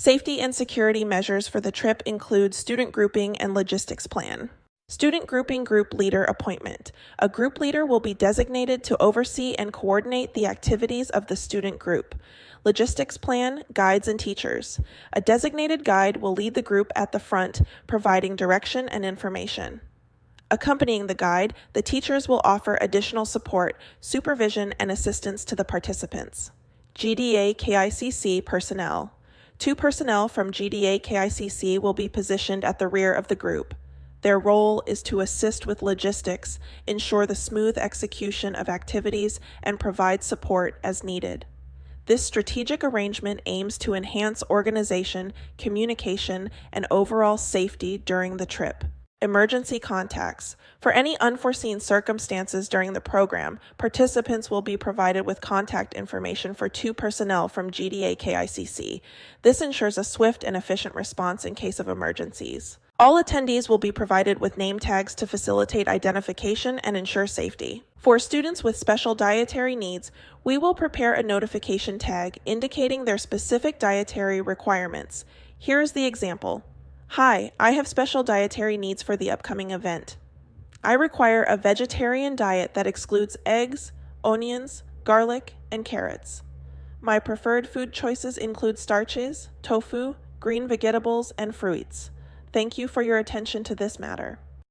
Safety and security measures for the trip include student grouping and logistics plan. Student grouping group leader appointment. A group leader will be designated to oversee and coordinate the activities of the student group. Logistics plan, guides, and teachers. A designated guide will lead the group at the front, providing direction and information. Accompanying the guide, the teachers will offer additional support, supervision, and assistance to the participants. GDA KICC personnel. 2 personnel from GDA KICC will be positioned at the rear of the group. Their role is to assist with logistics, ensure the smooth execution of activities, and provide support as needed. This strategic arrangement aims to enhance organization, communication, and overall safety during the trip. Emergency contacts. For any unforeseen circumstances during the program, participants will be provided with contact information for 2 personnel from GDA KICC. This ensures a swift and efficient response in case of emergencies. All attendees will be provided with name tags to facilitate identification and ensure safety. For students with special dietary needs, we will prepare a notification tag indicating their specific dietary requirements. Here is the example. Hi, I have special dietary needs for the upcoming event. I require a vegetarian diet that excludes eggs, onions, garlic, and carrots. My preferred food choices include starches, tofu, green vegetables, and fruits. Thank you for your attention to this matter.